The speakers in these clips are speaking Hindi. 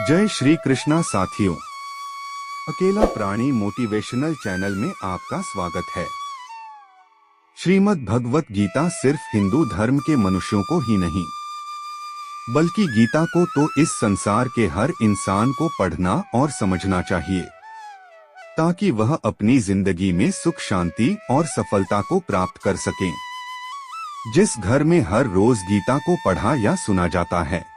जय श्री कृष्णा साथियों, अकेला प्राणी मोटिवेशनल चैनल में आपका स्वागत है। श्रीमद् भगवत गीता सिर्फ हिंदू धर्म के मनुष्यों को ही नहीं, बल्कि गीता को तो इस संसार के हर इंसान को पढ़ना और समझना चाहिए, ताकि वह अपनी जिंदगी में सुख शांति और सफलता को प्राप्त कर सकें। जिस घर में हर रोज गीता को पढ़ा या सुना जाता है,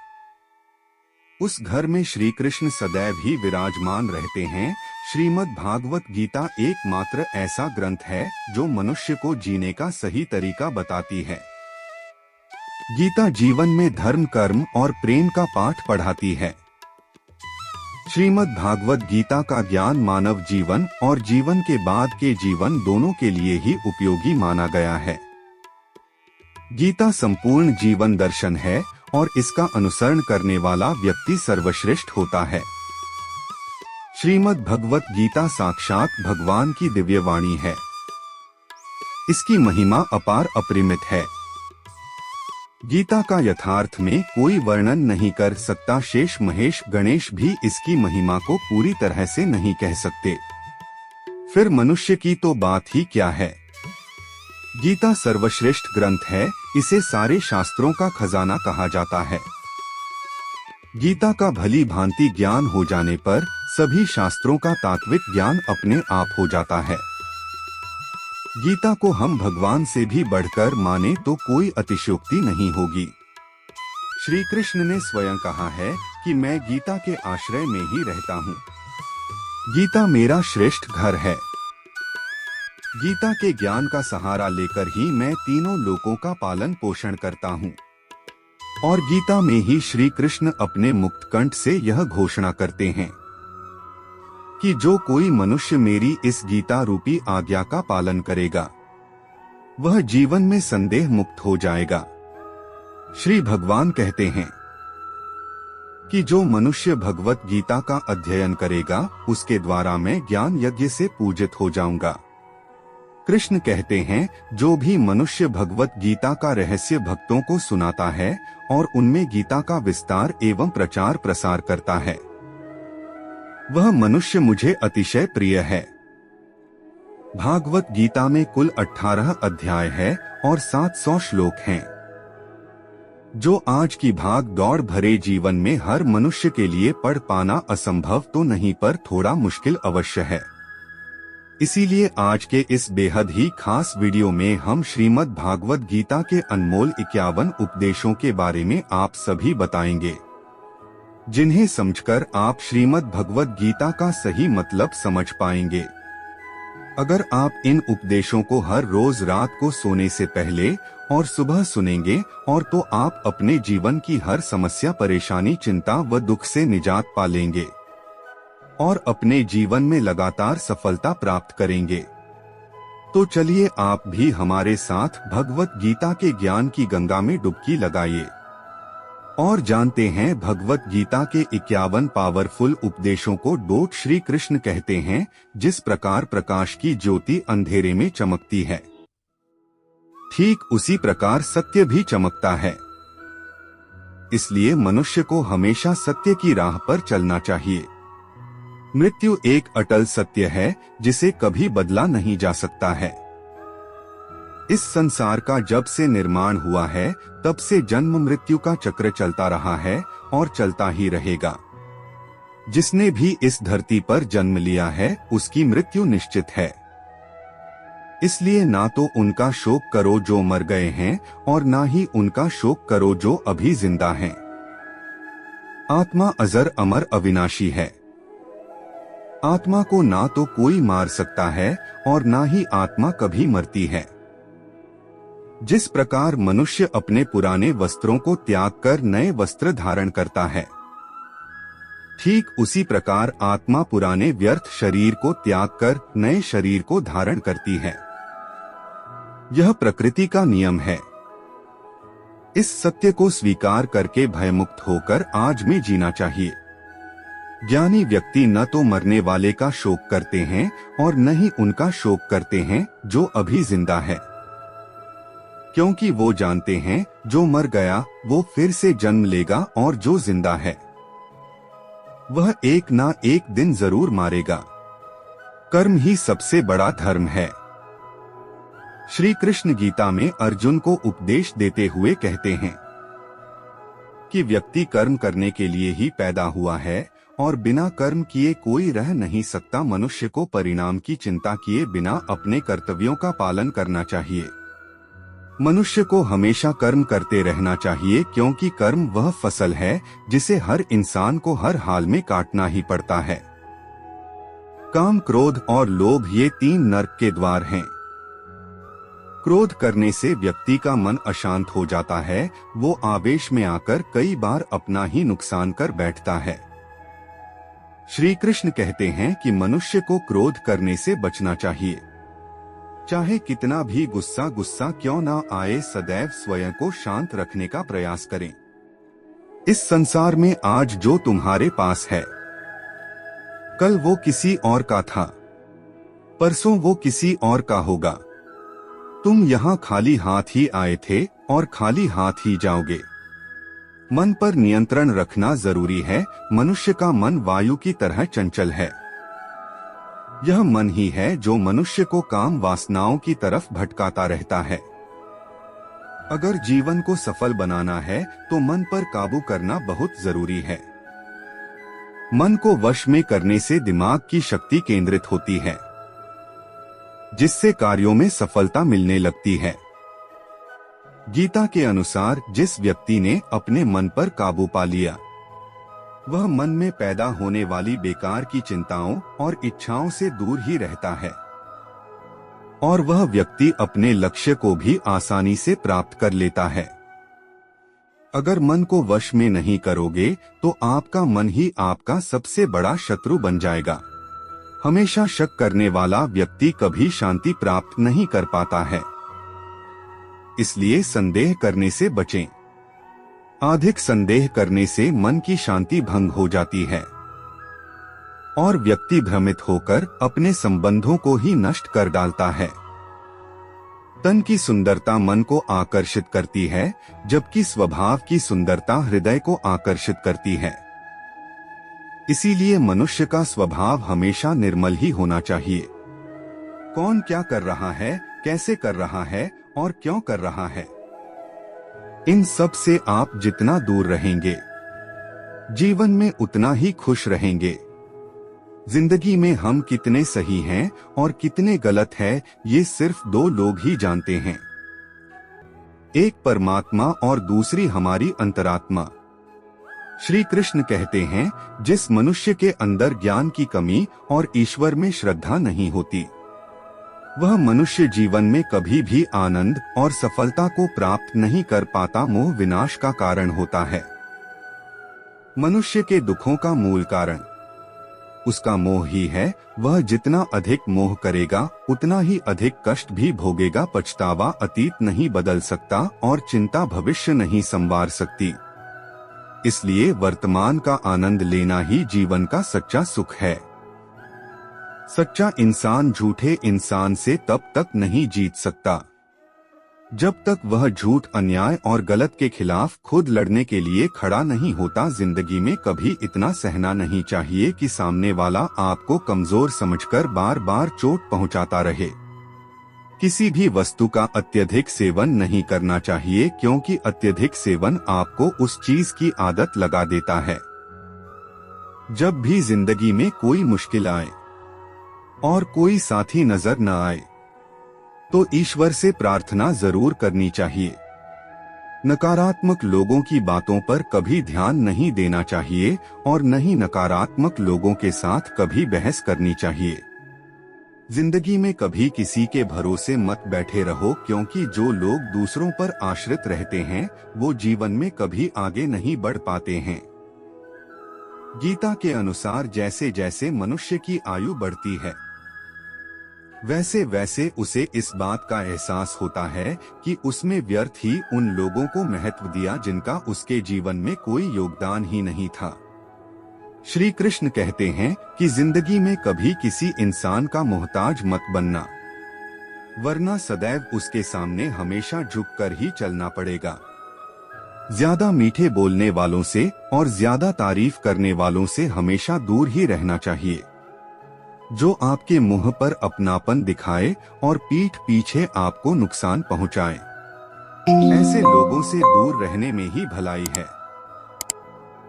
उस घर में श्री कृष्ण सदैव ही विराजमान रहते हैं। श्रीमद् भागवत गीता एकमात्र ऐसा ग्रंथ है जो मनुष्य को जीने का सही तरीका बताती है। गीता जीवन में धर्म, कर्म और प्रेम का पाठ पढ़ाती है। श्रीमद् भागवत गीता का ज्ञान मानव जीवन और जीवन के बाद के जीवन दोनों के लिए ही उपयोगी माना गया है। गीता संपूर्ण जीवन दर्शन है और इसका अनुसरण करने वाला व्यक्ति सर्वश्रेष्ठ होता है। श्रीमद् भगवत गीता साक्षात भगवान की दिव्य वाणी है। इसकी महिमा अपार अपरिमित है। गीता का यथार्थ में कोई वर्णन नहीं कर सकता। शेष महेश गणेश भी इसकी महिमा को पूरी तरह से नहीं कह सकते, फिर मनुष्य की तो बात ही क्या है। गीता सर्वश्रेष्ठ ग्रंथ है। इसे सारे शास्त्रों का खजाना कहा जाता है। गीता का भली भांति ज्ञान हो जाने पर सभी शास्त्रों का तात्विक ज्ञान अपने आप हो जाता है। गीता को हम भगवान से भी बढ़कर माने तो कोई अतिशयोक्ति नहीं होगी। श्री कृष्ण ने स्वयं कहा है कि मैं गीता के आश्रय में ही रहता हूँ। गीता मेरा श्रेष्ठ घर है। गीता के ज्ञान का सहारा लेकर ही मैं तीनों लोकों का पालन पोषण करता हूँ। और गीता में ही श्री कृष्ण अपने मुक्त कंठ से यह घोषणा करते हैं कि जो कोई मनुष्य मेरी इस गीता रूपी आज्ञा का पालन करेगा, वह जीवन में संदेह मुक्त हो जाएगा। श्री भगवान कहते हैं कि जो मनुष्य भगवत गीता का अध्ययन करेगा, उसके द्वारा मैं ज्ञान यज्ञ से पूजित हो जाऊंगा। कृष्ण कहते हैं, जो भी मनुष्य भगवत गीता का रहस्य भक्तों को सुनाता है और उनमें गीता का विस्तार एवं प्रचार प्रसार करता है, वह मनुष्य मुझे अतिशय प्रिय है। भागवत गीता में कुल 18 अध्याय है और 700 श्लोक हैं, जो आज की भाग दौड़ भरे जीवन में हर मनुष्य के लिए पढ़ पाना असंभव तो नहीं, पर थोड़ा मुश्किल अवश्य है। इसीलिए आज के इस बेहद ही खास वीडियो में हम श्रीमद् भागवत गीता के अनमोल 51 उपदेशों के बारे में आप सभी बताएंगे, जिन्हें समझकर आप श्रीमद् भगवत गीता का सही मतलब समझ पाएंगे। अगर आप इन उपदेशों को हर रोज रात को सोने से पहले और सुबह सुनेंगे और तो आप अपने जीवन की हर समस्या, परेशानी, चिंता व दुख से निजात पा लेंगे और अपने जीवन में लगातार सफलता प्राप्त करेंगे। तो चलिए आप भी हमारे साथ भगवत गीता के ज्ञान की गंगा में डुबकी लगाइए और जानते हैं भगवत गीता के 51 पावरफुल उपदेशों को। डोट श्री कृष्ण कहते हैं, जिस प्रकार प्रकाश की ज्योति अंधेरे में चमकती है, ठीक उसी प्रकार सत्य भी चमकता है। इसलिए मनुष्य को हमेशा सत्य की राह पर चलना चाहिए। मृत्यु एक अटल सत्य है जिसे कभी बदला नहीं जा सकता है। इस संसार का जब से निर्माण हुआ है, तब से जन्म मृत्यु का चक्र चलता रहा है और चलता ही रहेगा। जिसने भी इस धरती पर जन्म लिया है, उसकी मृत्यु निश्चित है। इसलिए ना तो उनका शोक करो जो मर गए हैं, और ना ही उनका शोक करो जो अभी जिंदा हैं। आत्मा अजर अमर अविनाशी है। आत्मा को ना तो कोई मार सकता है और ना ही आत्मा कभी मरती है। जिस प्रकार मनुष्य अपने पुराने वस्त्रों को त्याग कर नए वस्त्र धारण करता है, ठीक उसी प्रकार आत्मा पुराने व्यर्थ शरीर को त्याग कर नए शरीर को धारण करती है। यह प्रकृति का नियम है। इस सत्य को स्वीकार करके भयमुक्त होकर आज में जीना चाहिए। ज्ञानी व्यक्ति न तो मरने वाले का शोक करते हैं और न ही उनका शोक करते हैं जो अभी जिंदा है, क्योंकि वो जानते हैं जो मर गया वो फिर से जन्म लेगा और जो जिंदा है वह एक ना एक दिन जरूर मारेगा। कर्म ही सबसे बड़ा धर्म है। श्री कृष्ण गीता में अर्जुन को उपदेश देते हुए कहते हैं कि व्यक्ति कर्म करने के लिए ही पैदा हुआ है और बिना कर्म किए कोई रह नहीं सकता। मनुष्य को परिणाम की चिंता किए बिना अपने कर्तव्यों का पालन करना चाहिए। मनुष्य को हमेशा कर्म करते रहना चाहिए, क्योंकि कर्म वह फसल है जिसे हर इंसान को हर हाल में काटना ही पड़ता है। काम, क्रोध और लोभ ये 3 नरक के द्वार हैं। क्रोध करने से व्यक्ति का मन अशांत हो जाता है। वो आवेश में आकर कई बार अपना ही नुकसान कर बैठता है। श्री कृष्ण कहते हैं कि मनुष्य को क्रोध करने से बचना चाहिए। चाहे कितना भी गुस्सा क्यों ना आए, सदैव स्वयं को शांत रखने का प्रयास करें। इस संसार में आज जो तुम्हारे पास है, कल वो किसी और का था, परसों वो किसी और का होगा। तुम यहाँ खाली हाथ ही आए थे और खाली हाथ ही जाओगे। मन पर नियंत्रण रखना जरूरी है। मनुष्य का मन वायु की तरह चंचल है। यह मन ही है जो मनुष्य को काम वासनाओं की तरफ भटकाता रहता है। अगर जीवन को सफल बनाना है तो मन पर काबू करना बहुत जरूरी है। मन को वश में करने से दिमाग की शक्ति केंद्रित होती है, जिससे कार्यों में सफलता मिलने लगती है। गीता के अनुसार जिस व्यक्ति ने अपने मन पर काबू पा लिया, वह मन में पैदा होने वाली बेकार की चिंताओं और इच्छाओं से दूर ही रहता है और वह व्यक्ति अपने लक्ष्य को भी आसानी से प्राप्त कर लेता है। अगर मन को वश में नहीं करोगे तो आपका मन ही आपका सबसे बड़ा शत्रु बन जाएगा। हमेशा शक करने वाला व्यक्ति कभी शांति प्राप्त नहीं कर पाता है। इसलिए संदेह करने से बचें। अधिक संदेह करने से मन की शांति भंग हो जाती है और व्यक्ति भ्रमित होकर अपने संबंधों को ही नष्ट कर डालता है। तन की सुंदरता मन को आकर्षित करती है, जबकि स्वभाव की सुंदरता हृदय को आकर्षित करती है। इसीलिए मनुष्य का स्वभाव हमेशा निर्मल ही होना चाहिए। कौन क्या कर रहा है, कैसे कर रहा है और क्यों कर रहा है, इन सब से आप जितना दूर रहेंगे, जीवन में उतना ही खुश रहेंगे। जिंदगी में हम कितने सही हैं और कितने गलत हैं, ये सिर्फ 2 लोग ही जानते हैं। एक परमात्मा और दूसरी हमारी अंतरात्मा। श्री कृष्ण कहते हैं, जिस मनुष्य के अंदर ज्ञान की कमी और ईश्वर में श्रद्धा नहीं होती, वह मनुष्य जीवन में कभी भी आनंद और सफलता को प्राप्त नहीं कर पाता। मोह विनाश का कारण होता है। मनुष्य के दुखों का मूल कारण उसका मोह ही है। वह जितना अधिक मोह करेगा उतना ही अधिक कष्ट भी भोगेगा। पछतावा अतीत नहीं बदल सकता और चिंता भविष्य नहीं संवार सकती। इसलिए वर्तमान का आनंद लेना ही जीवन का सच्चा सुख है। सच्चा इंसान झूठे इंसान से तब तक नहीं जीत सकता जब तक वह झूठ, अन्याय और गलत के खिलाफ खुद लड़ने के लिए खड़ा नहीं होता। जिंदगी में कभी इतना सहना नहीं चाहिए कि सामने वाला आपको कमजोर समझकर बार बार चोट पहुंचाता रहे। किसी भी वस्तु का अत्यधिक सेवन नहीं करना चाहिए, क्योंकि अत्यधिक सेवन आपको उस चीज की आदत लगा देता है। जब भी जिंदगी में कोई मुश्किल आए और कोई साथी नजर न आए तो ईश्वर से प्रार्थना जरूर करनी चाहिए। नकारात्मक लोगों की बातों पर कभी ध्यान नहीं देना चाहिए और न ही नकारात्मक लोगों के साथ कभी बहस करनी चाहिए। जिंदगी में कभी किसी के भरोसे मत बैठे रहो, क्योंकि जो लोग दूसरों पर आश्रित रहते हैं वो जीवन में कभी आगे नहीं बढ़ पाते हैं। गीता के अनुसार जैसे जैसे मनुष्य की आयु बढ़ती है, वैसे वैसे उसे इस बात का एहसास होता है कि उसने व्यर्थ ही उन लोगों को महत्व दिया जिनका उसके जीवन में कोई योगदान ही नहीं था। श्री कृष्ण कहते हैं कि जिंदगी में कभी किसी इंसान का मोहताज मत बनना, वरना सदैव उसके सामने हमेशा झुककर ही चलना पड़ेगा। ज्यादा मीठे बोलने वालों से और ज्यादा तारीफ करने वालों से हमेशा दूर ही रहना चाहिए। जो आपके मुंह पर अपनापन दिखाए और पीठ पीछे आपको नुकसान पहुंचाए, ऐसे लोगों से दूर रहने में ही भलाई है।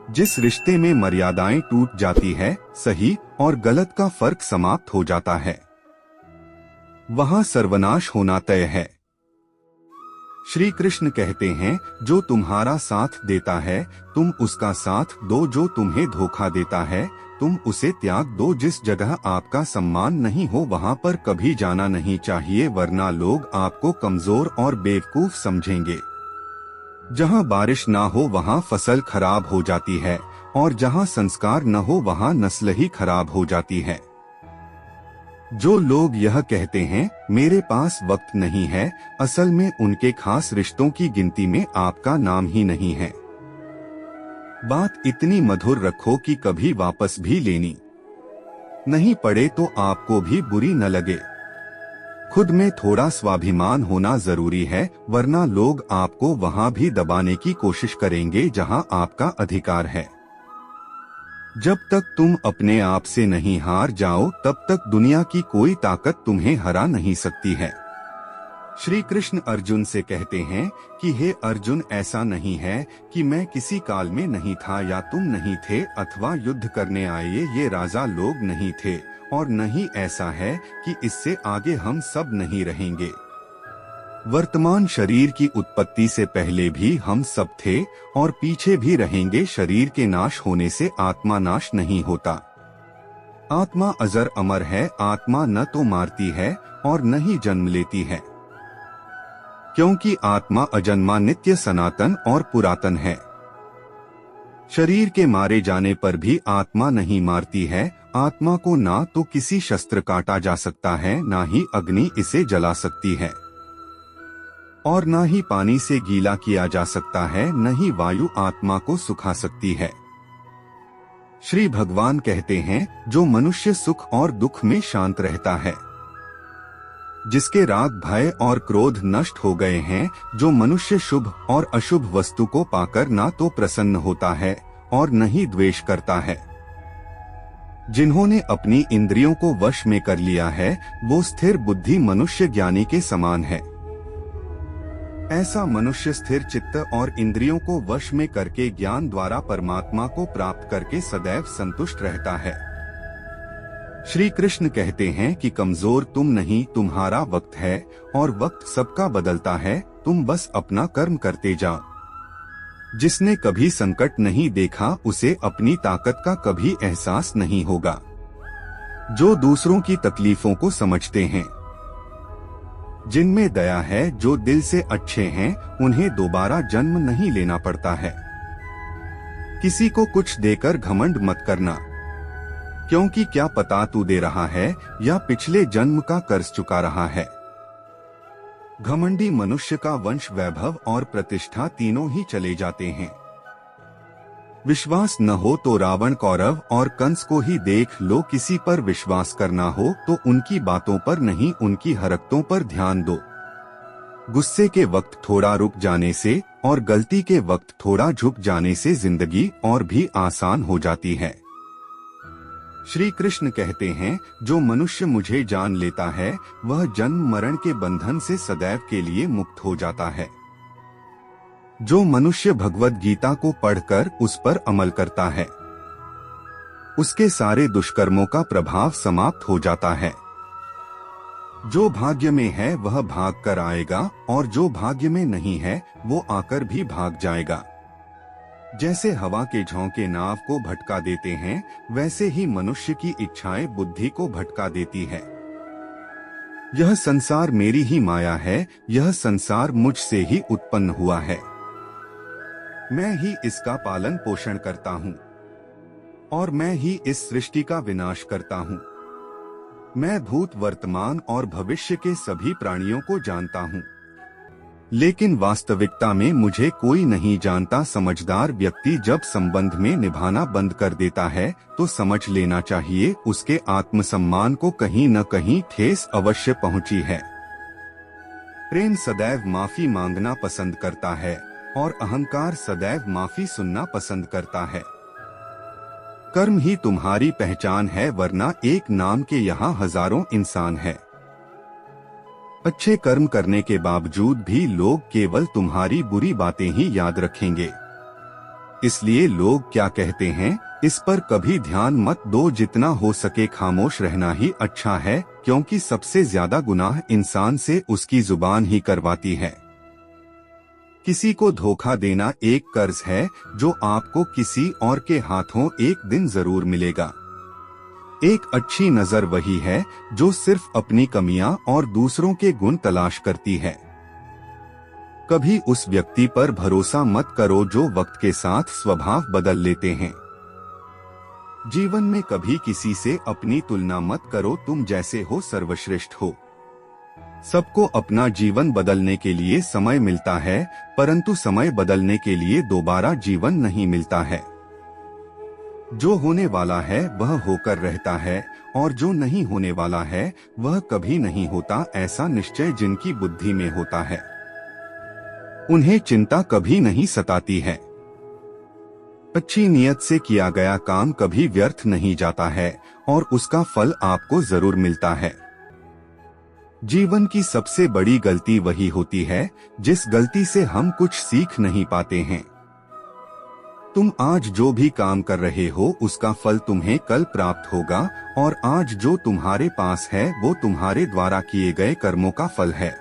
जिस रिश्ते में मर्यादाएं टूट जाती है, सही और गलत का फर्क समाप्त हो जाता है, वहां सर्वनाश होना तय है। श्री कृष्ण कहते हैं, जो तुम्हारा साथ देता है तुम उसका साथ दो, जो तुम्हें धोखा देता है तुम उसे त्याग दो। जिस जगह आपका सम्मान नहीं हो वहां पर कभी जाना नहीं चाहिए, वरना लोग आपको कमजोर और बेवकूफ समझेंगे। जहां बारिश ना हो वहां फसल खराब हो जाती है, और जहां संस्कार न हो वहां नस्ल ही खराब हो जाती है। जो लोग यह कहते हैं मेरे पास वक्त नहीं है, असल में उनके खास रिश्तों की गिनती में आपका नाम ही नहीं है। बात इतनी मधुर रखो कि कभी वापस भी लेनी नहीं पड़े तो आपको भी बुरी न लगे। खुद में थोड़ा स्वाभिमान होना जरूरी है, वरना लोग आपको वहां भी दबाने की कोशिश करेंगे जहां आपका अधिकार है। जब तक तुम अपने आप से नहीं हार जाओ तब तक दुनिया की कोई ताकत तुम्हें हरा नहीं सकती है। श्री कृष्ण अर्जुन से कहते हैं कि हे अर्जुन, ऐसा नहीं है कि मैं किसी काल में नहीं था या तुम नहीं थे, अथवा युद्ध करने आए ये राजा लोग नहीं थे, और न ही ऐसा है कि इससे आगे हम सब नहीं रहेंगे। वर्तमान शरीर की उत्पत्ति से पहले भी हम सब थे और पीछे भी रहेंगे। शरीर के नाश होने से आत्मा नाश नहीं होता। आत्मा अजर अमर है। आत्मा न तो मारती है और न ही जन्म लेती है, क्योंकि आत्मा अजन्मा, नित्य, सनातन और पुरातन है। शरीर के मारे जाने पर भी आत्मा नहीं मारती है। आत्मा को ना तो किसी शस्त्र काटा जा सकता है, ना ही अग्नि इसे जला सकती है, और न ही पानी से गीला किया जा सकता है, न ही वायु आत्मा को सुखा सकती है। श्री भगवान कहते हैं, जो मनुष्य सुख और दुख में शांत रहता है, जिसके राग, भय और क्रोध नष्ट हो गए हैं, जो मनुष्य शुभ और अशुभ वस्तु को पाकर ना तो प्रसन्न होता है और न ही द्वेष करता है, जिन्होंने अपनी इंद्रियों को वश में कर लिया है, वो स्थिर बुद्धि मनुष्य ज्ञानी के समान है। ऐसा मनुष्य स्थिर चित्त और इंद्रियों को वश में करके ज्ञान द्वारा परमात्मा को प्राप्त करके सदैव संतुष्ट रहता है। श्री कृष्ण कहते हैं कि कमजोर तुम नहीं, तुम्हारा वक्त है और वक्त सबका बदलता है। तुम बस अपना कर्म करते जाओ। जिसने कभी संकट नहीं देखा उसे अपनी ताकत का कभी एहसास नहीं होगा। जो दूसरों की तकलीफों को समझते हैं, जिनमें दया है, जो दिल से अच्छे हैं, उन्हें दोबारा जन्म नहीं लेना पड़ता है। किसी को कुछ देकर घमंड मत करना, क्योंकि क्या पता तू दे रहा है या पिछले जन्म का कर्ज चुका रहा है। घमंडी मनुष्य का वंश, वैभव और प्रतिष्ठा तीनों ही चले जाते हैं। विश्वास न हो तो रावण, कौरव और कंस को ही देख लो। किसी पर विश्वास करना हो तो उनकी बातों पर नहीं, उनकी हरकतों पर ध्यान दो। गुस्से के वक्त थोड़ा रुक जाने से और गलती के वक्त थोड़ा झुक जाने से जिंदगी और भी आसान हो जाती है। श्री कृष्ण कहते हैं, जो मनुष्य मुझे जान लेता है वह जन्म मरण के बंधन से सदैव के लिए मुक्त हो जाता है। जो मनुष्य भगवद गीता को पढ़कर उस पर अमल करता है, उसके सारे दुष्कर्मों का प्रभाव समाप्त हो जाता है। जो भाग्य में है वह भाग कर आएगा, और जो भाग्य में नहीं है वो आकर भी भाग जाएगा। जैसे हवा के झोंके नाव को भटका देते हैं, वैसे ही मनुष्य की इच्छाएं बुद्धि को भटका देती है। यह संसार मेरी ही माया है, यह संसार मुझसे ही उत्पन्न हुआ है। मैं ही इसका पालन पोषण करता हूँ और मैं ही इस सृष्टि का विनाश करता हूँ। मैं भूत, वर्तमान और भविष्य के सभी प्राणियों को जानता हूँ, लेकिन वास्तविकता में मुझे कोई नहीं जानता। समझदार व्यक्ति जब संबंध में निभाना बंद कर देता है तो समझ लेना चाहिए उसके आत्मसम्मान को कहीं न कहीं ठेस अवश्य पहुंची है। प्रेम सदैव माफी मांगना पसंद करता है और अहंकार सदैव माफी सुनना पसंद करता है। कर्म ही तुम्हारी पहचान है, वरना एक नाम के यहाँ हजारों इंसान है। अच्छे कर्म करने के बावजूद भी लोग केवल तुम्हारी बुरी बातें ही याद रखेंगे। इसलिए लोग क्या कहते हैं, इस पर कभी ध्यान मत दो, जितना हो सके खामोश रहना ही अच्छा है, क्योंकि सबसे ज्यादा गुनाह इंसान से उसकी जुबान ही करवाती है। किसी को धोखा देना एक कर्ज है जो आपको किसी और के हाथों एक दिन जरूर मिलेगा। एक अच्छी नजर वही है जो सिर्फ अपनी कमियां और दूसरों के गुण तलाश करती है। कभी उस व्यक्ति पर भरोसा मत करो जो वक्त के साथ स्वभाव बदल लेते हैं। जीवन में कभी किसी से अपनी तुलना मत करो, तुम जैसे हो सर्वश्रेष्ठ हो। सबको अपना जीवन बदलने के लिए समय मिलता है, परंतु समय बदलने के लिए दोबारा जीवन नहीं मिलता है। जो होने वाला है वह होकर रहता है, और जो नहीं होने वाला है वह कभी नहीं होता। ऐसा निश्चय जिनकी बुद्धि में होता है, उन्हें चिंता कभी नहीं सताती है। अच्छी नियत से किया गया काम कभी व्यर्थ नहीं जाता है, और उसका फल आपको जरूर मिलता है। जीवन की सबसे बड़ी गलती वही होती है जिस गलती से हम कुछ सीख नहीं पाते हैं। तुम आज जो भी काम कर रहे हो उसका फल तुम्हें कल प्राप्त होगा, और आज जो तुम्हारे पास है वो तुम्हारे द्वारा किए गए कर्मों का फल है।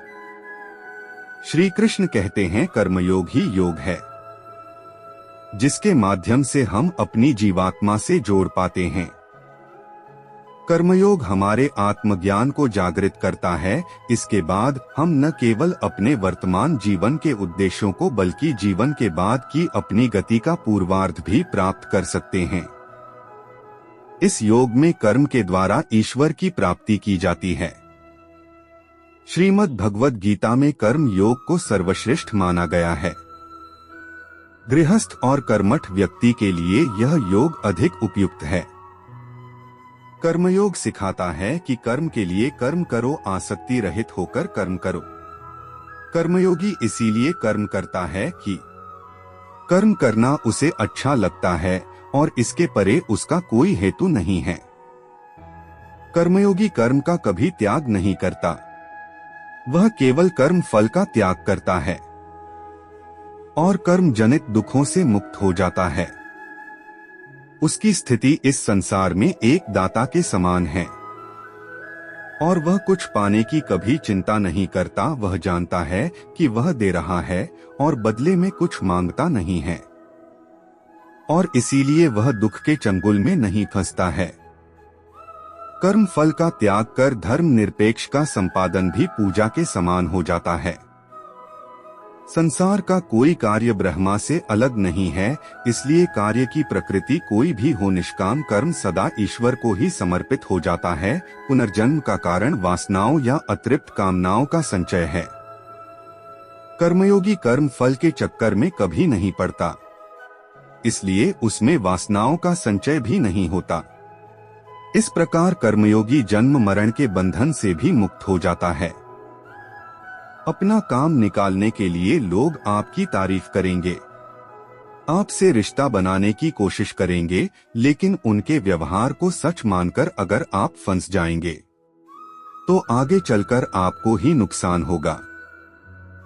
श्री कृष्ण कहते हैं, कर्मयोग ही योग है, जिसके माध्यम से हम अपनी जीवात्मा से जोड़ पाते हैं। कर्मयोग हमारे आत्मज्ञान को जागृत करता है। इसके बाद हम न केवल अपने वर्तमान जीवन के उद्देश्यों को बल्कि जीवन के बाद की अपनी गति का पूर्वार्ध भी प्राप्त कर सकते हैं। इस योग में कर्म के द्वारा ईश्वर की प्राप्ति की जाती है। श्रीमद् भगवद गीता में कर्म योग को सर्वश्रेष्ठ माना गया है। गृहस्थ और कर्मठ व्यक्ति के लिए यह योग अधिक उपयुक्त है। कर्मयोग सिखाता है कि कर्म के लिए कर्म करो, आसक्ति रहित होकर कर्म करो। कर्मयोगी इसीलिए कर्म करता है कि कर्म करना उसे अच्छा लगता है और इसके परे उसका कोई हेतु नहीं है। कर्मयोगी कर्म का कभी त्याग नहीं करता, वह केवल कर्म फल का त्याग करता है और कर्म जनित दुखों से मुक्त हो जाता है। उसकी स्थिति इस संसार में एक दाता के समान है और वह कुछ पाने की कभी चिंता नहीं करता। वह जानता है कि वह दे रहा है और बदले में कुछ मांगता नहीं है, और इसीलिए वह दुख के चंगुल में नहीं फंसता है। कर्म फल का त्याग कर धर्म निरपेक्ष का संपादन भी पूजा के समान हो जाता है। संसार का कोई कार्य ब्रह्मा से अलग नहीं है, इसलिए कार्य की प्रकृति कोई भी हो, निष्काम कर्म सदा ईश्वर को ही समर्पित हो जाता है। पुनर्जन्म का कारण वासनाओं या अतृप्त कामनाओं का संचय है। कर्मयोगी कर्म फल के चक्कर में कभी नहीं पड़ता, इसलिए उसमें वासनाओं का संचय भी नहीं होता। इस प्रकार कर्मयोगी जन्म मरण के बंधन से भी मुक्त हो जाता है। अपना काम निकालने के लिए लोग आपकी तारीफ करेंगे, आपसे रिश्ता बनाने की कोशिश करेंगे, लेकिन उनके व्यवहार को सच मानकर अगर आप फंस जाएंगे तो आगे चलकर आपको ही नुकसान होगा।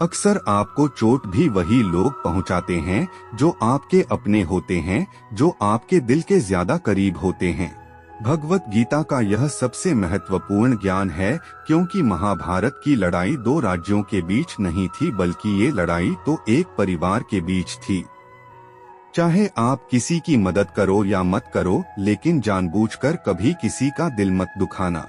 अक्सर आपको चोट भी वही लोग पहुंचाते हैं जो आपके अपने होते हैं, जो आपके दिल के ज्यादा करीब होते हैं। भगवत गीता का यह सबसे महत्वपूर्ण ज्ञान है, क्योंकि महाभारत की लड़ाई दो राज्यों के बीच नहीं थी, बल्कि ये लड़ाई तो एक परिवार के बीच थी। चाहे आप किसी की मदद करो या मत करो, लेकिन जानबूझकर कभी किसी का दिल मत दुखाना,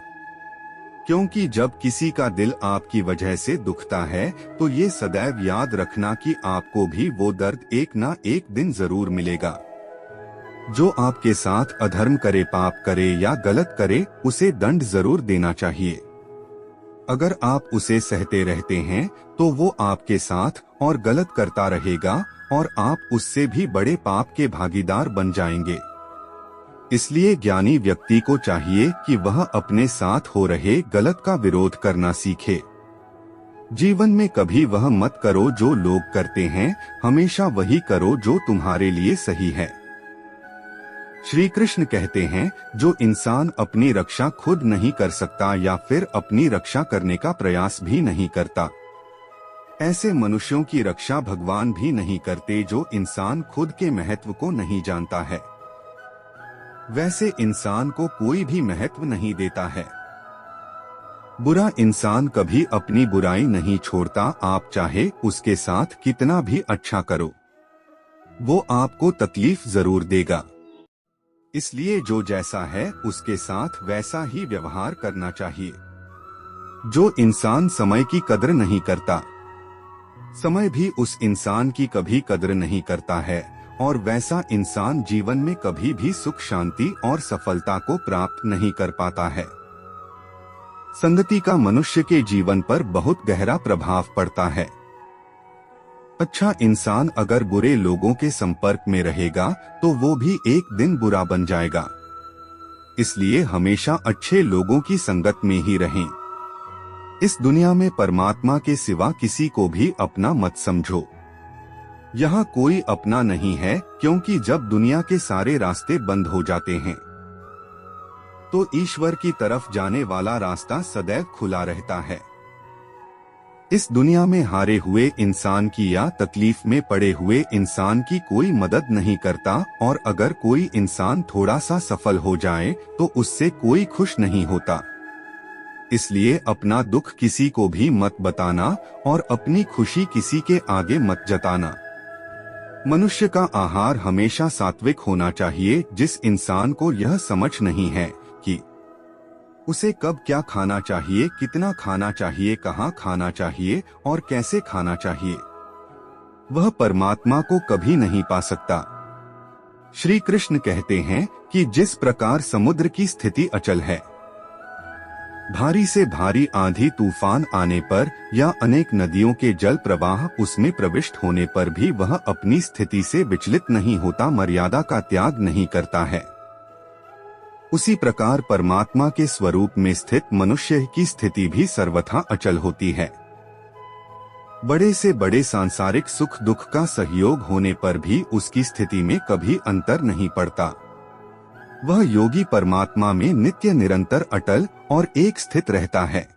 क्योंकि जब किसी का दिल आपकी वजह से दुखता है तो ये सदैव याद रखना कि आपको भी वो दर्द एक ना एक दिन जरूर मिलेगा। जो आपके साथ अधर्म करे, पाप करे या गलत करे, उसे दंड जरूर देना चाहिए। अगर आप उसे सहते रहते हैं तो वो आपके साथ और गलत करता रहेगा और आप उससे भी बड़े पाप के भागीदार बन जाएंगे। इसलिए ज्ञानी व्यक्ति को चाहिए कि वह अपने साथ हो रहे गलत का विरोध करना सीखे। जीवन में कभी वह मत करो जो लोग करते हैं, हमेशा वही करो जो तुम्हारे लिए सही है। श्री कृष्ण कहते हैं, जो इंसान अपनी रक्षा खुद नहीं कर सकता या फिर अपनी रक्षा करने का प्रयास भी नहीं करता, ऐसे मनुष्यों की रक्षा भगवान भी नहीं करते। जो इंसान खुद के महत्व को नहीं जानता है, वैसे इंसान को कोई भी महत्व नहीं देता है। बुरा इंसान कभी अपनी बुराई नहीं छोड़ता, आप चाहे उसके साथ कितना भी अच्छा करो, वो आपको तकलीफ जरूर देगा। इसलिए जो जैसा है उसके साथ वैसा ही व्यवहार करना चाहिए। जो इंसान समय की कदर नहीं करता, समय भी उस इंसान की कभी कदर नहीं करता है, और वैसा इंसान जीवन में कभी भी सुख शांति और सफलता को प्राप्त नहीं कर पाता है। संगति का मनुष्य के जीवन पर बहुत गहरा प्रभाव पड़ता है। अच्छा इंसान अगर बुरे लोगों के संपर्क में रहेगा तो वो भी एक दिन बुरा बन जाएगा। इसलिए हमेशा अच्छे लोगों की संगत में ही रहें। इस दुनिया में परमात्मा के सिवा किसी को भी अपना मत समझो। यहाँ कोई अपना नहीं है, क्योंकि जब दुनिया के सारे रास्ते बंद हो जाते हैं तो ईश्वर की तरफ जाने वाला रास्ता सदैव खुला रहता है। इस दुनिया में हारे हुए इंसान की या तकलीफ में पड़े हुए इंसान की कोई मदद नहीं करता, और अगर कोई इंसान थोड़ा सा सफल हो जाए तो उससे कोई खुश नहीं होता। इसलिए अपना दुख किसी को भी मत बताना और अपनी खुशी किसी के आगे मत जताना। मनुष्य का आहार हमेशा सात्विक होना चाहिए। जिस इंसान को यह समझ नहीं है कि उसे कब क्या खाना चाहिए, कितना खाना चाहिए, कहाँ खाना चाहिए और कैसे खाना चाहिए, वह परमात्मा को कभी नहीं पा सकता। श्री कृष्ण कहते हैं कि जिस प्रकार समुद्र की स्थिति अचल है, भारी से भारी आंधी तूफान आने पर या अनेक नदियों के जल प्रवाह उसमें प्रविष्ट होने पर भी वह अपनी स्थिति से विचलित नहीं होता, मर्यादा का त्याग नहीं करता है, उसी प्रकार परमात्मा के स्वरूप में स्थित मनुष्य की स्थिति भी सर्वथा अचल होती है। बड़े से बड़े सांसारिक सुख दुख का सहयोग होने पर भी उसकी स्थिति में कभी अंतर नहीं पड़ता। वह योगी परमात्मा में नित्य निरंतर अटल और एक स्थित रहता है।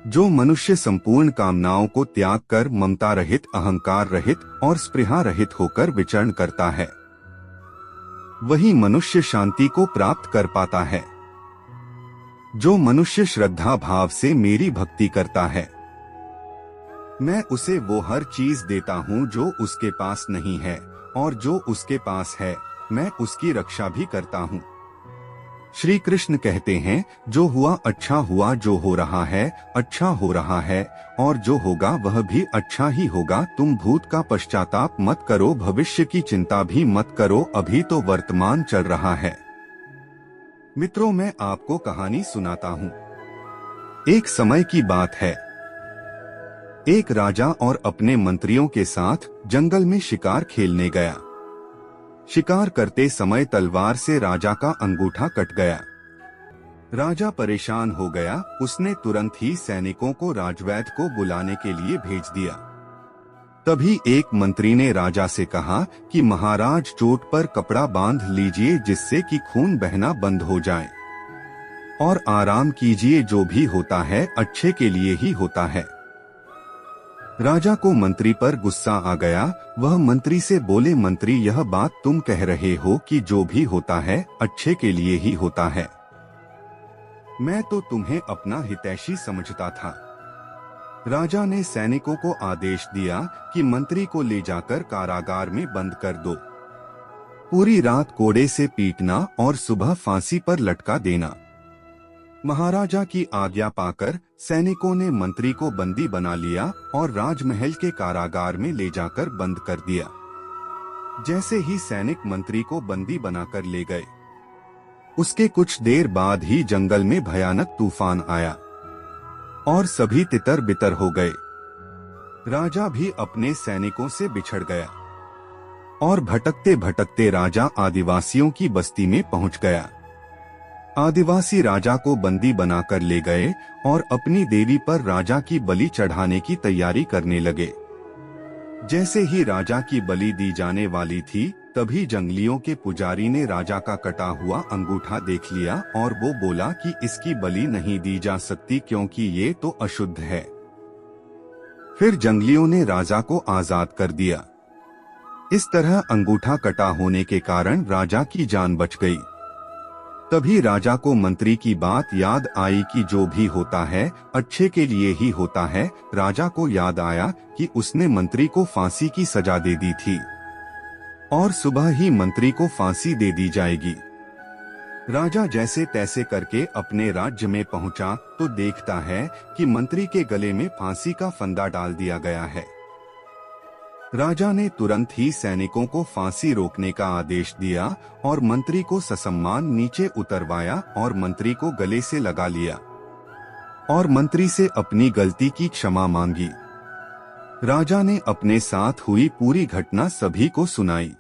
जो मनुष्य संपूर्ण कामनाओं को त्याग कर ममता रहित, अहंकार रहित और स्पृहा रहित होकर विचरण करता है, वही मनुष्य शांति को प्राप्त कर पाता है। जो मनुष्य श्रद्धा भाव से मेरी भक्ति करता है, मैं उसे वो हर चीज देता हूँ जो उसके पास नहीं है, और जो उसके पास है मैं उसकी रक्षा भी करता हूँ। श्री कृष्ण कहते हैं, जो हुआ अच्छा हुआ, जो हो रहा है अच्छा हो रहा है, और जो होगा वह भी अच्छा ही होगा। तुम भूत का पश्चाताप मत करो, भविष्य की चिंता भी मत करो, अभी तो वर्तमान चल रहा है। मित्रों, मैं आपको कहानी सुनाता हूँ। एक समय की बात है, एक राजा और अपने मंत्रियों के साथ जंगल में शिकार खेलने गया। शिकार करते समय तलवार से राजा का अंगूठा कट गया। राजा परेशान हो गया। उसने तुरंत ही सैनिकों को राजवैद्य को बुलाने के लिए भेज दिया। तभी एक मंत्री ने राजा से कहा कि महाराज, चोट पर कपड़ा बांध लीजिए जिससे कि खून बहना बंद हो जाए, और आराम कीजिए, जो भी होता है अच्छे के लिए ही होता है। राजा को मंत्री पर गुस्सा आ गया। वह मंत्री से बोले, मंत्री, यह बात तुम कह रहे हो कि जो भी होता है अच्छे के लिए ही होता है। मैं तो तुम्हें अपना हितैषी समझता था। राजा ने सैनिकों को आदेश दिया कि मंत्री को ले जाकर कारागार में बंद कर दो। पूरी रात कोड़े से पीटना और सुबह फांसी पर लटका देना। महाराजा की आज्ञा पाकर सैनिकों ने मंत्री को बंदी बना लिया और राजमहल के कारागार में ले जाकर बंद कर दिया। जैसे ही सैनिक मंत्री को बंदी बनाकर ले गए, उसके कुछ देर बाद ही जंगल में भयानक तूफान आया और सभी तितर बितर हो गए। राजा भी अपने सैनिकों से बिछड़ गया और भटकते भटकते राजा आदिवासियों की बस्ती में पहुंच गया। आदिवासी राजा को बंदी बनाकर ले गए और अपनी देवी पर राजा की बलि चढ़ाने की तैयारी करने लगे। जैसे ही राजा की बलि दी जाने वाली थी, तभी जंगलियों के पुजारी ने राजा का कटा हुआ अंगूठा देख लिया और वो बोला कि इसकी बलि नहीं दी जा सकती क्योंकि ये तो अशुद्ध है। फिर जंगलियों ने राजा को आजाद कर दिया। इस तरह अंगूठा कटा होने के कारण राजा की जान बच गई। तभी राजा को मंत्री की बात याद आई कि जो भी होता है अच्छे के लिए ही होता है। राजा को याद आया कि उसने मंत्री को फांसी की सजा दे दी थी और सुबह ही मंत्री को फांसी दे दी जाएगी। राजा जैसे तैसे करके अपने राज्य में पहुंचा तो देखता है कि मंत्री के गले में फांसी का फंदा डाल दिया गया है। राजा ने तुरंत ही सैनिकों को फांसी रोकने का आदेश दिया और मंत्री को ससम्मान नीचे उतरवाया और मंत्री को गले से लगा लिया और मंत्री से अपनी गलती की क्षमा मांगी। राजा ने अपने साथ हुई पूरी घटना सभी को सुनाई।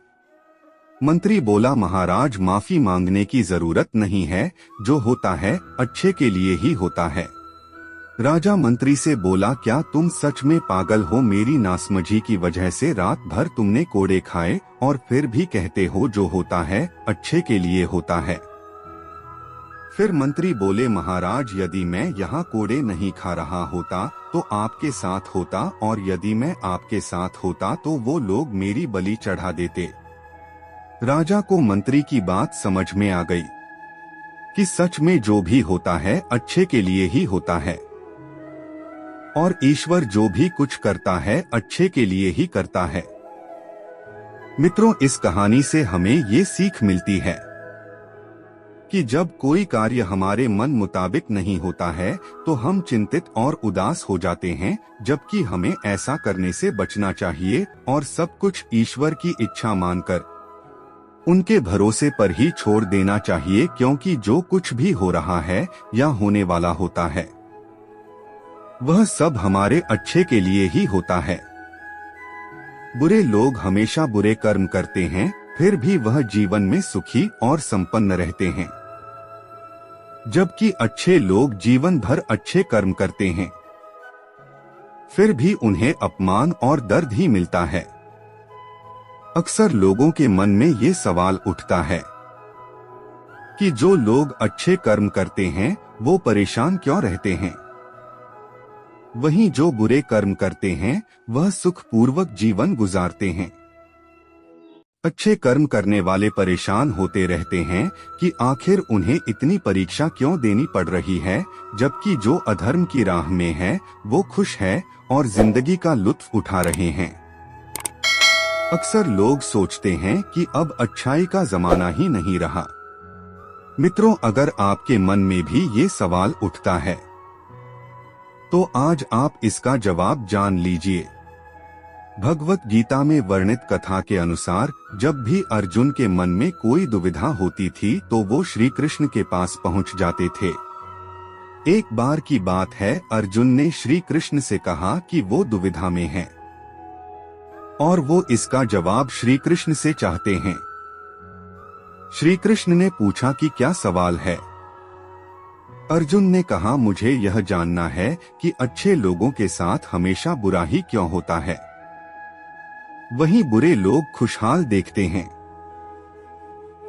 मंत्री बोला, महाराज माफी मांगने की जरूरत नहीं है, जो होता है अच्छे के लिए ही होता है। राजा मंत्री से बोला, क्या तुम सच में पागल हो? मेरी नासमझी की वजह से रात भर तुमने कोड़े खाए और फिर भी कहते हो जो होता है अच्छे के लिए होता है। फिर मंत्री बोले, महाराज यदि मैं यहाँ कोड़े नहीं खा रहा होता तो आपके साथ होता और यदि मैं आपके साथ होता तो वो लोग मेरी बलि चढ़ा देते। राजा को मंत्री की बात समझ में आ गई कि सच में जो भी होता है अच्छे के लिए ही होता है और ईश्वर जो भी कुछ करता है अच्छे के लिए ही करता है। मित्रों, इस कहानी से हमें ये सीख मिलती है कि जब कोई कार्य हमारे मन मुताबिक नहीं होता है तो हम चिंतित और उदास हो जाते हैं, जबकि हमें ऐसा करने से बचना चाहिए और सब कुछ ईश्वर की इच्छा मानकर उनके भरोसे पर ही छोड़ देना चाहिए, क्योंकि जो कुछ भी हो रहा है या होने वाला होता है वह सब हमारे अच्छे के लिए ही होता है। बुरे लोग हमेशा बुरे कर्म करते हैं, फिर भी वह जीवन में सुखी और संपन्न रहते हैं, जबकि अच्छे लोग जीवन भर अच्छे कर्म करते हैं, फिर भी उन्हें अपमान और दर्द ही मिलता है। अक्सर लोगों के मन में ये सवाल उठता है कि जो लोग अच्छे कर्म करते हैं वो परेशान क्यों रहते हैं, वहीं जो बुरे कर्म करते हैं वह सुखपूर्वक जीवन गुजारते हैं। अच्छे कर्म करने वाले परेशान होते रहते हैं कि आखिर उन्हें इतनी परीक्षा क्यों देनी पड़ रही है, जबकि जो अधर्म की राह में है वो खुश है और जिंदगी का लुत्फ उठा रहे हैं। अक्सर लोग सोचते हैं कि अब अच्छाई का जमाना ही नहीं रहा। मित्रों, अगर आपके मन में भी ये सवाल उठता है तो आज आप इसका जवाब जान लीजिए। भगवत गीता में वर्णित कथा के अनुसार जब भी अर्जुन के मन में कोई दुविधा होती थी तो वो श्री कृष्ण के पास पहुंच जाते थे। एक बार की बात है, अर्जुन ने श्री कृष्ण से कहा कि वो दुविधा में है और वो इसका जवाब श्री कृष्ण से चाहते हैं। श्री कृष्ण ने पूछा कि क्या सवाल है? अर्जुन ने कहा, मुझे यह जानना है कि अच्छे लोगों के साथ हमेशा बुरा ही क्यों होता है, वहीं बुरे लोग खुशहाल देखते हैं।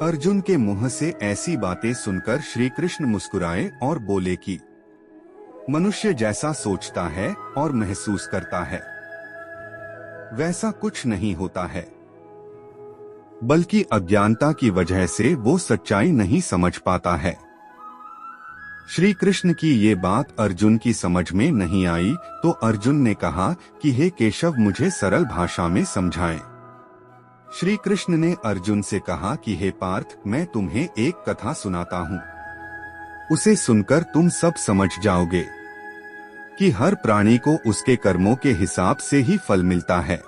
अर्जुन के मुंह से ऐसी बातें सुनकर श्री कृष्ण मुस्कुराए और बोले कि मनुष्य जैसा सोचता है और महसूस करता है वैसा कुछ नहीं होता है, बल्कि अज्ञानता की वजह से वो सच्चाई नहीं समझ पाता है। श्री कृष्ण की ये बात अर्जुन की समझ में नहीं आई तो अर्जुन ने कहा कि हे केशव, मुझे सरल भाषा में समझाएं। श्री कृष्ण ने अर्जुन से कहा कि हे पार्थ, मैं तुम्हें एक कथा सुनाता हूँ, उसे सुनकर तुम सब समझ जाओगे कि हर प्राणी को उसके कर्मों के हिसाब से ही फल मिलता है।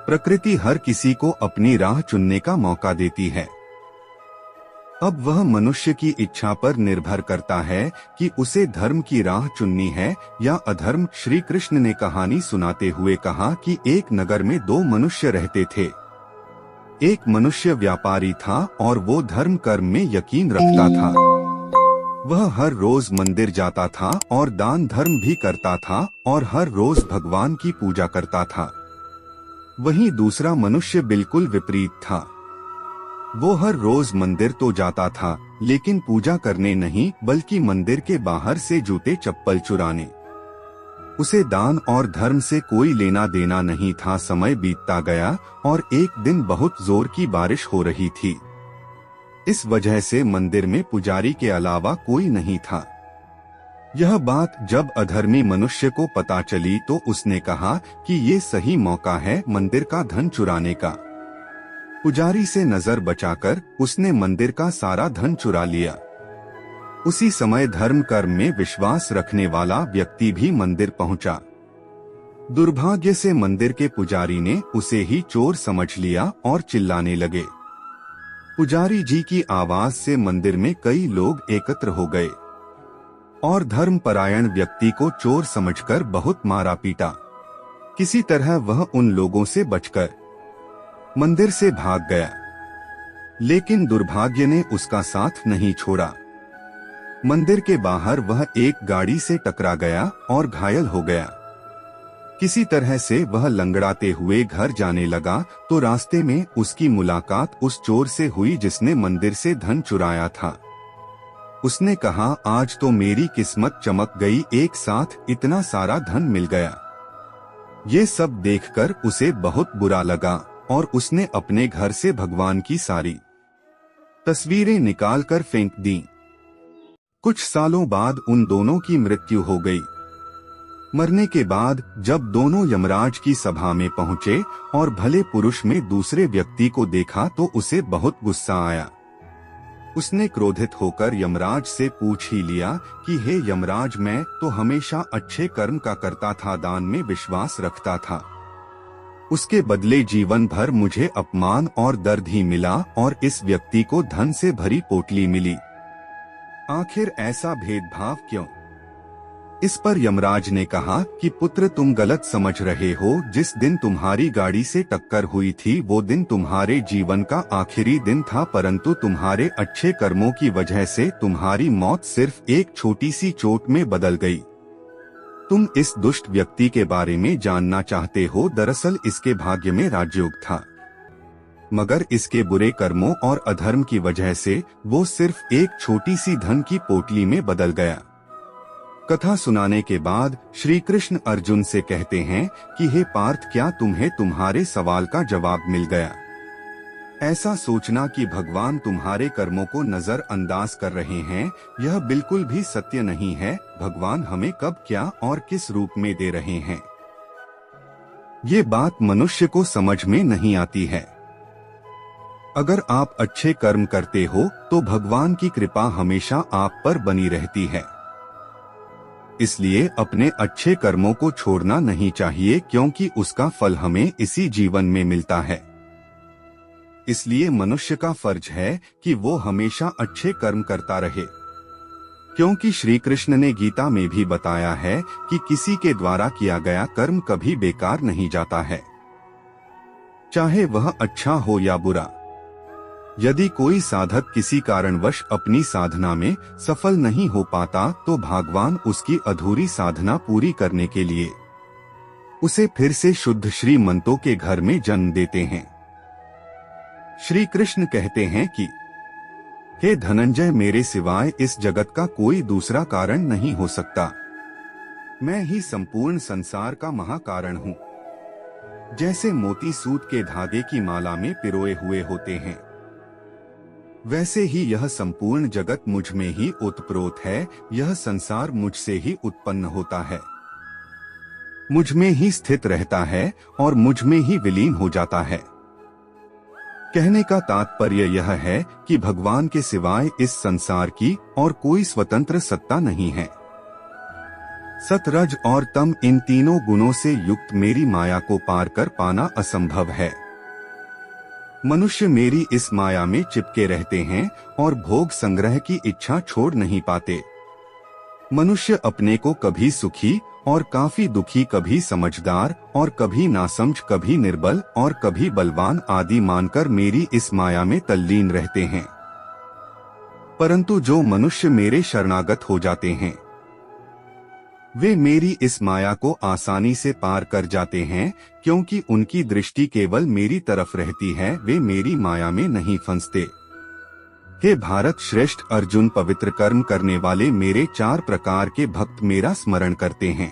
प्रकृति हर किसी को अपनी राह चुनने का मौका देती है। अब वह मनुष्य की इच्छा पर निर्भर करता है कि उसे धर्म की राह चुननी है या अधर्म। श्री कृष्ण ने कहानी सुनाते हुए कहा कि एक नगर में दो मनुष्य रहते थे। एक मनुष्य व्यापारी था और वो धर्म कर्म में यकीन रखता था। वह हर रोज मंदिर जाता था और दान धर्म भी करता था और हर रोज भगवान की पूजा करता था। वहीं दूसरा मनुष्य बिल्कुल विपरीत था। वो हर रोज मंदिर तो जाता था, लेकिन पूजा करने नहीं बल्कि मंदिर के बाहर से जूते चप्पल चुराने। उसे दान और धर्म से कोई लेना देना नहीं था। समय बीतता गया और एक दिन बहुत जोर की बारिश हो रही थी। इस वजह से मंदिर में पुजारी के अलावा कोई नहीं था। यह बात जब अधर्मी मनुष्य को पता चली तो उसने कहा कि ये सही मौका है मंदिर का धन चुराने का। पुजारी से नजर बचाकर उसने मंदिर का सारा धन चुरा लिया। उसी समय धर्म कर्म में विश्वास रखने वाला व्यक्ति भी मंदिर पहुंचा। दुर्भाग्य से मंदिर के पुजारी ने उसे ही चोर समझ लिया और चिल्लाने लगे। पुजारी जी की आवाज से मंदिर में कई लोग एकत्र हो गए और धर्मपरायण व्यक्ति को चोर समझकर बहुत मारा पीटा। किसी तरह वह उन लोगों से बचकर मंदिर से भाग गया, लेकिन दुर्भाग्य ने उसका साथ नहीं छोड़ा। मंदिर के बाहर वह एक गाड़ी से टकरा गया और घायल हो गया। किसी तरह से वह लंगड़ाते हुए घर जाने लगा तो रास्ते में उसकी मुलाकात उस चोर से हुई जिसने मंदिर से धन चुराया था। उसने कहा, आज तो मेरी किस्मत चमक गई, एक साथ इतना सारा धन मिल गया। ये सब देखकर उसे बहुत बुरा लगा और उसने अपने घर से भगवान की सारी तस्वीरें निकालकर फेंक दी। कुछ सालों बाद उन दोनों की मृत्यु हो गई। मरने के बाद जब दोनों यमराज की सभा में पहुंचे और भले पुरुष में दूसरे व्यक्ति को देखा तो उसे बहुत गुस्सा आया। उसने क्रोधित होकर यमराज से पूछ ही लिया कि हे यमराज, मैं तो हमेशा अच्छे कर्म का करता था, दान में विश्वास रखता था। उसके बदले जीवन भर मुझे अपमान और दर्द ही मिला और इस व्यक्ति को धन से भरी पोटली मिली। आखिर ऐसा भेदभाव क्यों? इस पर यमराज ने कहा कि पुत्र, तुम गलत समझ रहे हो। जिस दिन तुम्हारी गाड़ी से टक्कर हुई थी वो दिन तुम्हारे जीवन का आखिरी दिन था, परंतु तुम्हारे अच्छे कर्मों की वजह से तुम्हारी मौत सिर्फ एक छोटी सी चोट में बदल गई। तुम इस दुष्ट व्यक्ति के बारे में जानना चाहते हो। दरअसल इसके भाग्य में राजयोग था, मगर इसके बुरे कर्मों और अधर्म की वजह से वो सिर्फ एक छोटी सी धन की पोटली में बदल गया। कथा सुनाने के बाद श्री कृष्ण अर्जुन से कहते हैं कि हे पार्थ, क्या तुम्हें तुम्हारे सवाल का जवाब मिल गया? ऐसा सोचना कि भगवान तुम्हारे कर्मों को नजरअंदाज कर रहे हैं, यह बिल्कुल भी सत्य नहीं है। भगवान हमें कब, क्या और किस रूप में दे रहे हैं, ये बात मनुष्य को समझ में नहीं आती है। अगर आप अच्छे कर्म करते हो तो भगवान की कृपा हमेशा आप पर बनी रहती है। इसलिए अपने अच्छे कर्मों को छोड़ना नहीं चाहिए, क्योंकि उसका फल हमें इसी जीवन में मिलता है। इसलिए मनुष्य का फर्ज है कि वो हमेशा अच्छे कर्म करता रहे, क्योंकि श्री कृष्ण ने गीता में भी बताया है कि किसी के द्वारा किया गया कर्म कभी बेकार नहीं जाता है, चाहे वह अच्छा हो या बुरा। यदि कोई साधक किसी कारणवश अपनी साधना में सफल नहीं हो पाता तो भगवान उसकी अधूरी साधना पूरी करने के लिए उसे फिर से शुद्ध श्रीमंतों के घर में जन्म देते हैं। श्री कृष्ण कहते हैं कि हे धनंजय, मेरे सिवाय इस जगत का कोई दूसरा कारण नहीं हो सकता। मैं ही संपूर्ण संसार का महाकारण हूँ। जैसे मोती सूत के धागे की माला में पिरोए हुए होते हैं, वैसे ही यह संपूर्ण जगत मुझ में ही ओतप्रोत है। यह संसार मुझसे ही उत्पन्न होता है, मुझ में ही स्थित रहता है और मुझ में ही विलीन हो जाता है। कहने का तात्पर्य यह है कि भगवान के सिवाय इस संसार की और कोई स्वतंत्र सत्ता नहीं है। सत, रज और तम, इन तीनों गुणों से युक्त मेरी माया को पार कर पाना असंभव है। मनुष्य मेरी इस माया में चिपके रहते हैं और भोग संग्रह की इच्छा छोड़ नहीं पाते। मनुष्य अपने को कभी सुखी और काफी दुखी, कभी समझदार और कभी नासमझ, कभी निर्बल और कभी बलवान आदि मानकर मेरी इस माया में तल्लीन रहते हैं। परंतु जो मनुष्य मेरे शरणागत हो जाते हैं वे मेरी इस माया को आसानी से पार कर जाते हैं, क्योंकि उनकी दृष्टि केवल मेरी तरफ रहती है, वे मेरी माया में नहीं फंसते। हे भारत श्रेष्ठ अर्जुन, पवित्र कर्म करने वाले मेरे 4 प्रकार के भक्त मेरा स्मरण करते हैं।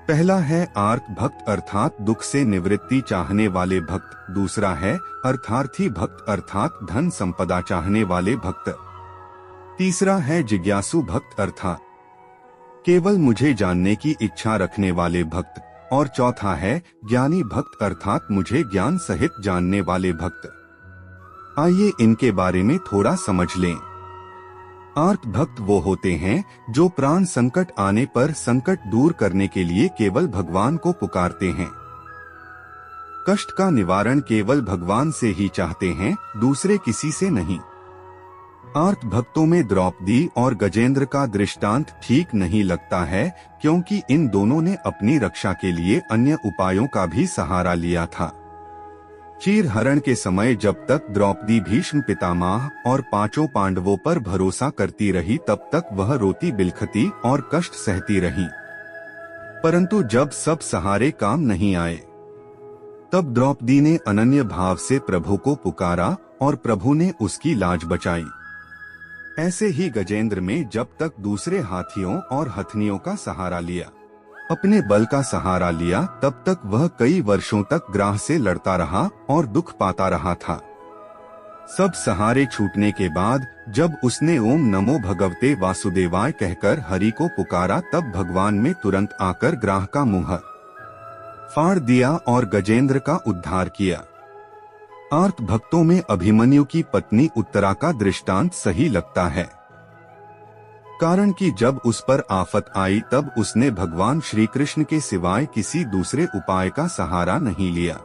पहला है आर्त भक्त अर्थात दुख से निवृत्ति चाहने वाले भक्त। दूसरा है अर्थार्थी भक्त अर्थात धन संपदा चाहने वाले भक्त। तीसरा है जिज्ञासु भक्त अर्थात केवल मुझे जानने की इच्छा रखने वाले भक्त। और चौथा है ज्ञानी भक्त अर्थात मुझे ज्ञान सहित जानने वाले भक्त। आइए इनके बारे में थोड़ा समझ लें। आर्त भक्त वो होते हैं जो प्राण संकट आने पर संकट दूर करने के लिए केवल भगवान को पुकारते हैं। कष्ट का निवारण केवल भगवान से ही चाहते हैं, दूसरे किसी से नहीं। आर्त भक्तों में द्रौपदी और गजेंद्र का दृष्टांत ठीक नहीं लगता है, क्योंकि इन दोनों ने अपनी रक्षा के लिए अन्य उपायों का भी सहारा लिया था। चीर हरण के समय जब तक द्रौपदी भीष्म पितामह और 5 पांडवों पर भरोसा करती रही, तब तक वह रोती बिलखती और कष्ट सहती रही। परंतु जब सब सहारे काम नहीं आए, तब द्रौपदी ने अनन्य भाव से प्रभु को पुकारा और प्रभु ने उसकी लाज बचाई। ऐसे ही गजेंद्र में जब तक दूसरे हाथियों और हथनियों का सहारा लिया, अपने बल का सहारा लिया, तब तक वह कई वर्षों तक ग्राह से लड़ता रहा और दुख पाता रहा था। सब सहारे छूटने के बाद जब उसने ओम नमो भगवते वासुदेवाय कहकर हरि को पुकारा, तब भगवान में तुरंत आकर ग्राह का मुंह फाड़ दिया और गजेंद्र का उद्धार किया। आर्त भक्तों में अभिमन्यु की पत्नी उत्तरा का दृष्टांत सही लगता है, कारण कि जब उस पर आफत आई तब उसने भगवान श्री कृष्ण के सिवाय किसी दूसरे उपाय का सहारा नहीं लिया।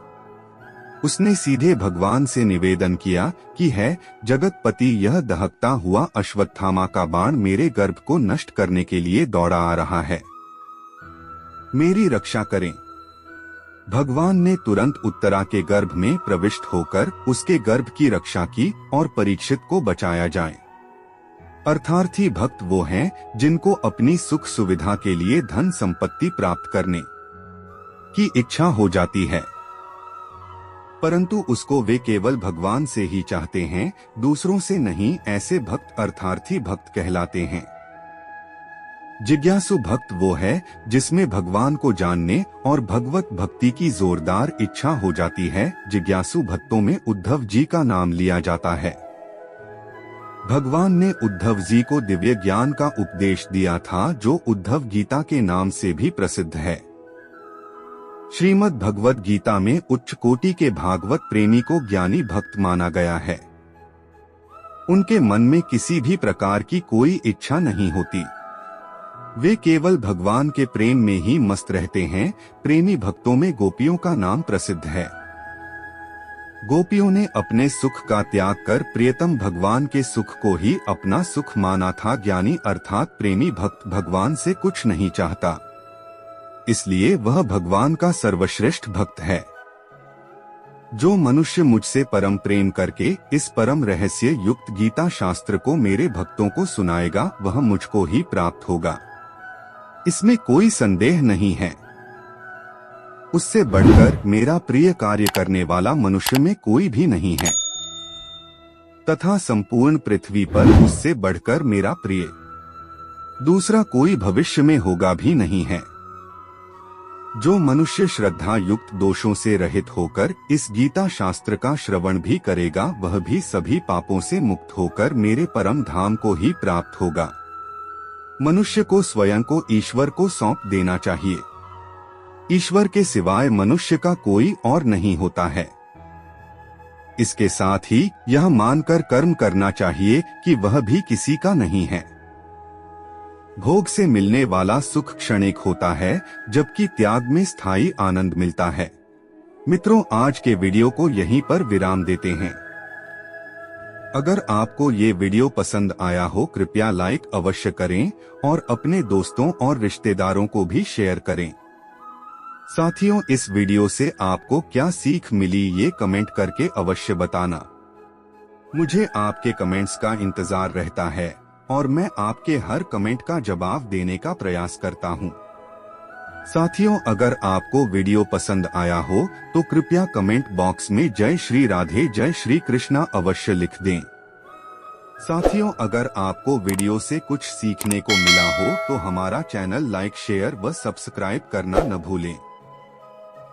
उसने सीधे भगवान से निवेदन किया कि है जगतपति, यह दहकता हुआ अश्वत्थामा का बाण मेरे गर्भ को नष्ट करने के लिए दौड़ा आ रहा है, मेरी रक्षा करें। भगवान ने तुरंत उत्तरा के गर्भ में प्रविष्ट होकर उसके गर्भ की रक्षा की और परीक्षित को बचाया जाए। अर्थार्थी भक्त वो हैं जिनको अपनी सुख सुविधा के लिए धन संपत्ति प्राप्त करने की इच्छा हो जाती है, परंतु उसको वे केवल भगवान से ही चाहते हैं, दूसरों से नहीं। ऐसे भक्त अर्थार्थी भक्त कहलाते हैं। जिज्ञासु भक्त वो है जिसमें भगवान को जानने और भगवत भक्ति की जोरदार इच्छा हो जाती है। जिज्ञासु भक्तों में उद्धव जी का नाम लिया जाता है। भगवान ने उद्धव जी को दिव्य ज्ञान का उपदेश दिया था, जो उद्धव गीता के नाम से भी प्रसिद्ध है। श्रीमद् भगवत गीता में उच्च कोटि के भागवत प्रेमी को ज्ञानी भक्त माना गया है। उनके मन में किसी भी प्रकार की कोई इच्छा नहीं होती, वे केवल भगवान के प्रेम में ही मस्त रहते हैं। प्रेमी भक्तों में गोपियों का नाम प्रसिद्ध है। गोपियों ने अपने सुख का त्याग कर प्रियतम भगवान के सुख को ही अपना सुख माना था। ज्ञानी अर्थात प्रेमी भक्त भगवान से कुछ नहीं चाहता, इसलिए वह भगवान का सर्वश्रेष्ठ भक्त है। जो मनुष्य मुझसे परम प्रेम करके इस परम रहस्य युक्त गीता शास्त्र को मेरे भक्तों को सुनाएगा, वह मुझको ही प्राप्त होगा, इसमें कोई संदेह नहीं है। उससे बढ़कर मेरा प्रिय कार्य करने वाला मनुष्य में कोई भी नहीं है, तथा संपूर्ण पृथ्वी पर उससे बढ़कर मेरा प्रिय दूसरा कोई भविष्य में होगा भी नहीं है। जो मनुष्य श्रद्धा युक्त दोषों से रहित होकर इस गीता शास्त्र का श्रवण भी करेगा, वह भी सभी पापों से मुक्त होकर मेरे परम धाम को ही प्राप्त होगा। मनुष्य को स्वयं को ईश्वर को सौंप देना चाहिए। ईश्वर के सिवाय मनुष्य का कोई और नहीं होता है। इसके साथ ही यह मानकर कर्म करना चाहिए कि वह भी किसी का नहीं है। भोग से मिलने वाला सुख क्षणिक होता है, जबकि त्याग में स्थायी आनंद मिलता है। मित्रों, आज के वीडियो को यहीं पर विराम देते हैं। अगर आपको ये वीडियो पसंद आया हो कृपया लाइक अवश्य करें और अपने दोस्तों और रिश्तेदारों को भी शेयर करें। साथियों, इस वीडियो से आपको क्या सीख मिली ये कमेंट करके अवश्य बताना। मुझे आपके कमेंट्स का इंतजार रहता है और मैं आपके हर कमेंट का जवाब देने का प्रयास करता हूँ। साथियों, अगर आपको वीडियो पसंद आया हो तो कृपया कमेंट बॉक्स में जय श्री राधे जय श्री कृष्णा अवश्य लिख दें। साथियों, अगर आपको वीडियो से कुछ सीखने को मिला हो तो हमारा चैनल लाइक शेयर व सब्सक्राइब करना न भूलें।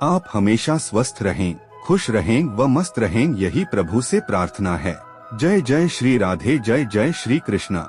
आप हमेशा स्वस्थ रहें, खुश रहें व मस्त रहें, यही प्रभु से प्रार्थना है। जय जय श्री राधे जय जय श्री कृष्णा।